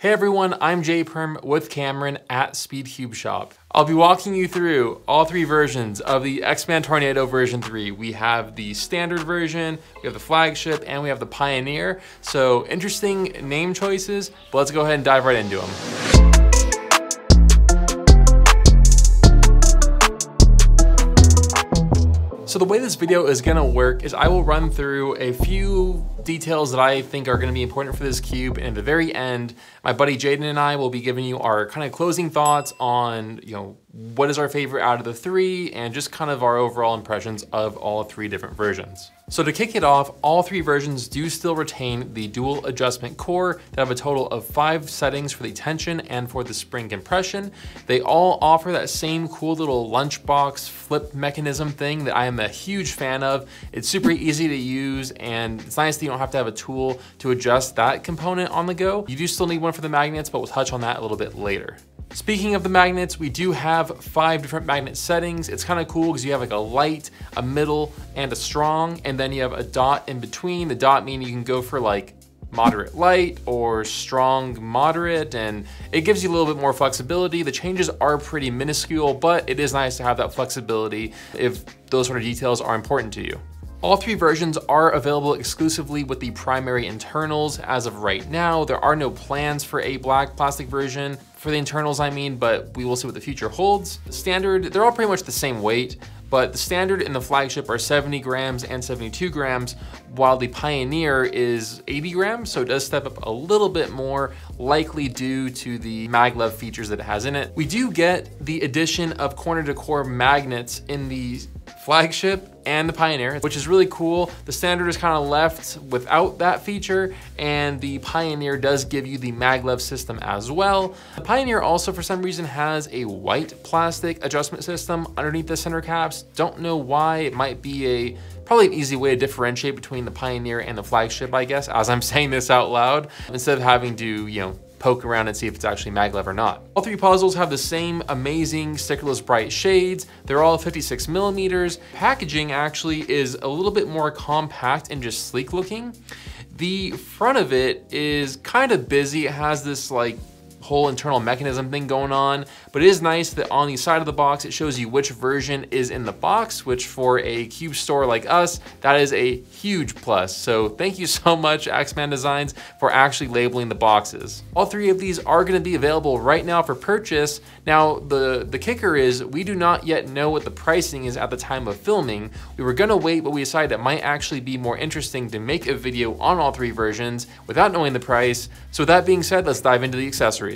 Hey everyone, I'm J-Perm with Cameron at SpeedCubeShop. I'll be walking you through all three versions of the X-Man Tornado version 3. We have the standard version, we have the Flagship, and we have the Pioneer. So interesting name choices, but let's go ahead and dive right into them. So the way this video is gonna work is I will run through a few details that I think are gonna be important for this cube, and at the very end, my buddy Jaden and I will be giving you our kind of closing thoughts on, what is our favorite out of the three, and just kind of our overall impressions of all three different versions. So to kick it off, all three versions do still retain the dual adjustment core that have a total of 5 settings for the tension and for the spring compression. They all offer that same cool little lunchbox flip mechanism thing that I am a huge fan of. It's super easy to use, and it's nice that you don't have to have a tool to adjust that component on the go. You do still need one for the magnets, but we'll touch on that a little bit later. Speaking of the magnets, we do have 5 different magnet settings. It's kind of cool because you have like a light, a middle, and a strong, and then you have a dot in between. The dot meaning you can go for like moderate light or strong moderate, and it gives you a little bit more flexibility. The changes are pretty minuscule, but it is nice to have that flexibility if those sort of details are important to you. All three versions are available exclusively with the primary internals as of right now. There are no plans for a black plastic version for the internals, but we will see what the future holds. Standard, they're all pretty much the same weight, but the standard and the Flagship are 70 grams and 72 grams, while the Pioneer is 80 grams, so it does step up a little bit more, likely due to the maglev features that it has in it. We do get the addition of corner-to-core magnets in the Flagship and the Pioneer, which is really cool. The standard is kind of left without that feature, and the Pioneer does give you the maglev system as well. The Pioneer also, for some reason, has a white plastic adjustment system underneath the center caps. Don't know why. It might be probably an easy way to differentiate between the Pioneer and the Flagship, I guess, as I'm saying this out loud, instead of having to, poke around and see if it's actually maglev or not. All three puzzles have the same amazing stickerless bright shades. They're all 56 millimeters. Packaging actually is a little bit more compact and just sleek looking. The front of it is kind of busy. It has this like whole internal mechanism thing going on, but it is nice that on the side of the box, it shows you which version is in the box, which for a cube store like us, that is a huge plus. So thank you so much, X-Man Designs, for actually labeling the boxes. All three of these are gonna be available right now for purchase. Now, the kicker is we do not yet know what the pricing is at the time of filming. We were gonna wait, but we decided it might actually be more interesting to make a video on all three versions without knowing the price. So with that being said, let's dive into the accessories.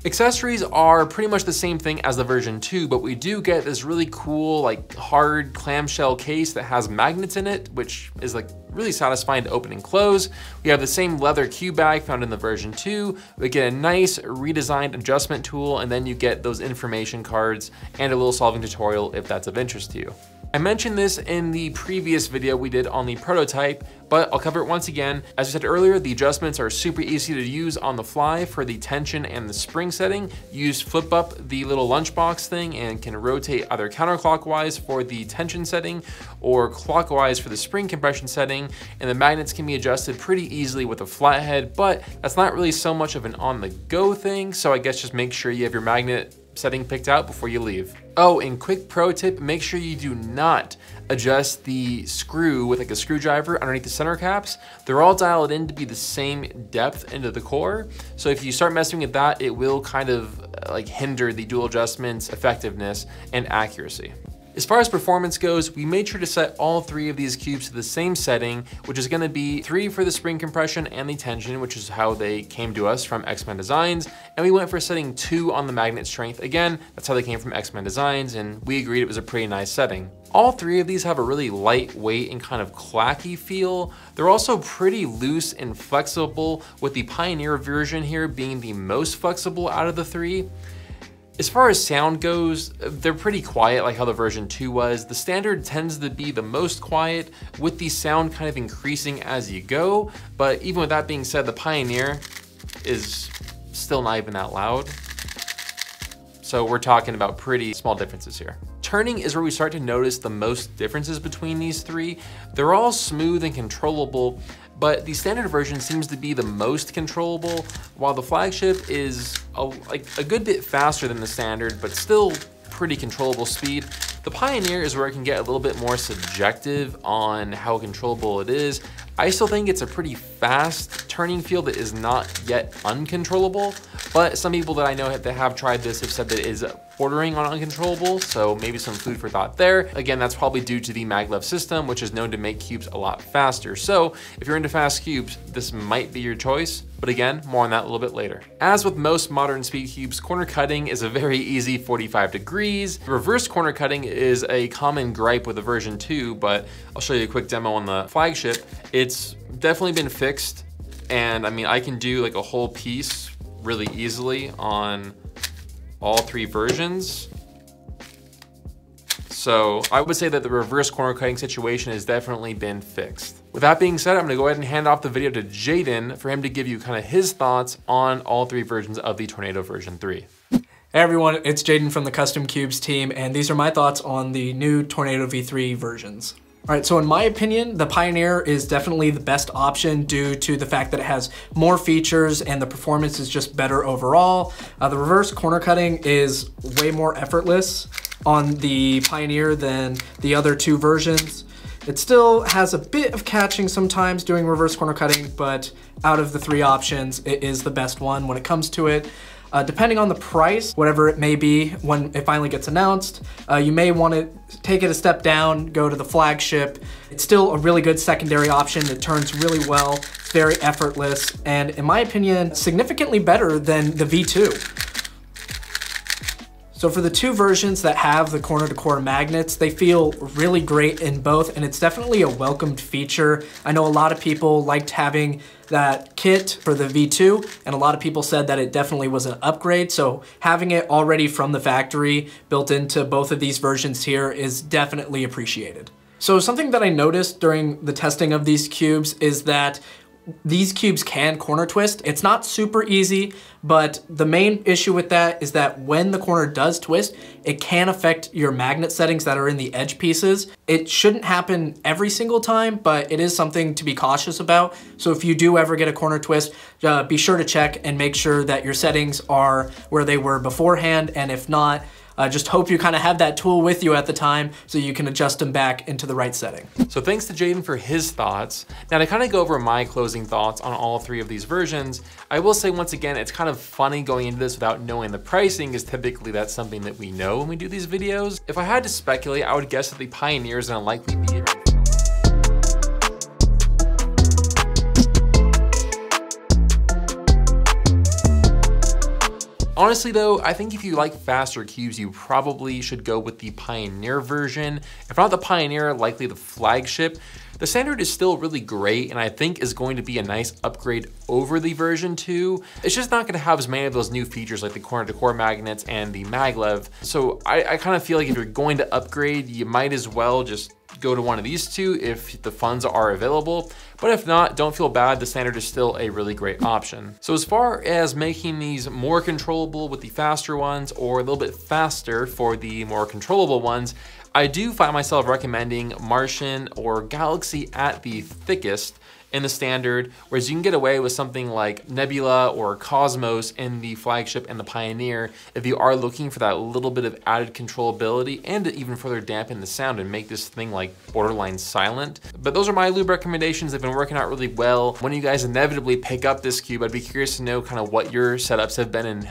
Accessories are pretty much the same thing as the version 2, but we do get this really cool, like hard clamshell case that has magnets in it, which is like really satisfying to open and close. We have the same leather cube bag found in the version 2. We get a nice redesigned adjustment tool, and then you get those information cards and a little solving tutorial if that's of interest to you. I mentioned this in the previous video we did on the prototype, but I'll cover it once again. As I said earlier, the adjustments are super easy to use on the fly. For the tension and the spring setting, you just flip up the little lunchbox thing and can rotate either counterclockwise for the tension setting or clockwise for the spring compression setting, and the magnets can be adjusted pretty easily with a flathead, but that's not really so much of an on-the-go thing, so I guess just make sure you have your magnet setting picked out before you leave. Oh, and quick pro tip, make sure you do not adjust the screw with like a screwdriver underneath the center caps. They're all dialed in to be the same depth into the core. So if you start messing with that, it will kind of like hinder the dual adjustment's effectiveness and accuracy. As far as performance goes, we made sure to set all three of these cubes to the same setting, which is gonna be 3 for the spring compression and the tension, which is how they came to us from X-Man Designs. And we went for setting 2 on the magnet strength. Again, that's how they came from X-Man Designs, and we agreed it was a pretty nice setting. All three of these have a really lightweight and kind of clacky feel. They're also pretty loose and flexible, with the Pioneer version here being the most flexible out of the three. As far as sound goes, they're pretty quiet like how the version 2 was. The standard tends to be the most quiet, with the sound kind of increasing as you go. But even with that being said, the Pioneer is still not even that loud. So we're talking about pretty small differences here. Turning is where we start to notice the most differences between these three. They're all smooth and controllable, but the standard version seems to be the most controllable, while the Flagship is a good bit faster than the standard, but still pretty controllable speed. The Pioneer is where it can get a little bit more subjective on how controllable it is. I still think it's a pretty fast turning field that is not yet uncontrollable, but some people that I know that have tried this have said that it is bordering on uncontrollable, so maybe some food for thought there. Again, that's probably due to the maglev system, which is known to make cubes a lot faster. So if you're into fast cubes, this might be your choice. But again, more on that a little bit later. As with most modern speed cubes, corner cutting is a very easy 45 degrees. Reverse corner cutting is a common gripe with the version 2, but I'll show you a quick demo on the Flagship. It's definitely been fixed, and I mean, I can do like a whole piece really easily on all 3 versions. So I would say that the reverse corner cutting situation has definitely been fixed. With that being said, I'm gonna go ahead and hand off the video to Jaden for him to give you kind of his thoughts on all 3 versions of the Tornado version 3. Hey everyone, it's Jaden from the Custom Cubes team, and these are my thoughts on the new Tornado V3 versions. All right, so in my opinion, the Pioneer is definitely the best option due to the fact that it has more features and the performance is just better overall. The reverse corner cutting is way more effortless on the Pioneer than the other 2 versions. It still has a bit of catching sometimes doing reverse corner cutting, but out of the 3 options, it is the best one when it comes to it. Depending on the price, whatever it may be when it finally gets announced, you may want to take it a step down, go to the Flagship. It's still a really good secondary option. It turns really well, it's very effortless, and in my opinion, significantly better than the V2. So for the 2 versions that have the corner-to-core magnets, they feel really great in both, and it's definitely a welcomed feature. I know a lot of people liked having that kit for the V2, and a lot of people said that it definitely was an upgrade, so having it already from the factory built into both of these versions here is definitely appreciated. So something that I noticed during the testing of these cubes is that these cubes can corner twist. It's not super easy, but the main issue with that is that when the corner does twist, it can affect your magnet settings that are in the edge pieces. It shouldn't happen every single time, but it is something to be cautious about. So if you do ever get a corner twist, be sure to check and make sure that your settings are where they were beforehand, and if not, just hope you kind of have that tool with you at the time so you can adjust them back into the right setting. So thanks to Jaden for his thoughts. Now to kind of go over my closing thoughts on all 3 of these versions, I will say once again, it's kind of funny going into this without knowing the pricing, is typically that's something that we know when we do these videos. If I had to speculate, I would guess that the Pioneer is gonna likely be Honestly though, I think if you like faster cubes, you probably should go with the Pioneer version. If not the Pioneer, likely the Flagship. The standard is still really great, and I think is going to be a nice upgrade over the version 2. It's just not gonna have as many of those new features like the corner-to-core magnets and the maglev. So I kind of feel like if you're going to upgrade, you might as well just go to one of these 2 if the funds are available. But if not, don't feel bad, the standard is still a really great option. So as far as making these more controllable with the faster ones or a little bit faster for the more controllable ones, I do find myself recommending Martian or Galaxy at the thickest in the standard, whereas you can get away with something like Nebula or Cosmos in the Flagship and the Pioneer if you are looking for that little bit of added controllability and to even further dampen the sound and make this thing like borderline silent. But those are my lube recommendations. They've been working out really well. When you guys inevitably pick up this cube, I'd be curious to know kind of what your setups have been and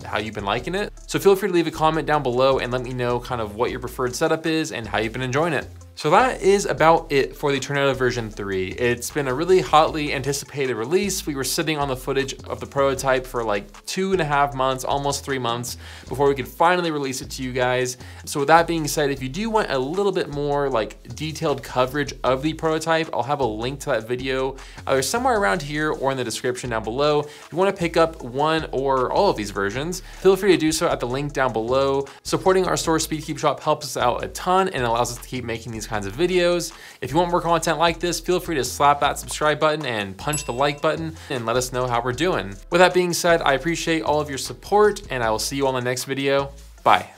how you've been liking it. So feel free to leave a comment down below and let me know kind of what your preferred setup is and how you've been enjoying it. So that is about it for the Tornado version 3. It's been a really hotly anticipated release. We were sitting on the footage of the prototype for like 2.5 months, almost 3 months, before we could finally release it to you guys. So with that being said, if you do want a little bit more like detailed coverage of the prototype, I'll have a link to that video either somewhere around here or in the description down below. If you want to pick up one or all of these versions, feel free to do so at the link down below. Supporting our store SpeedCubeShop helps us out a ton and allows us to keep making these kinds of videos. If you want more content like this, feel free to slap that subscribe button and punch the like button and let us know how we're doing. With that being said, I appreciate all of your support and I will see you on the next video. Bye.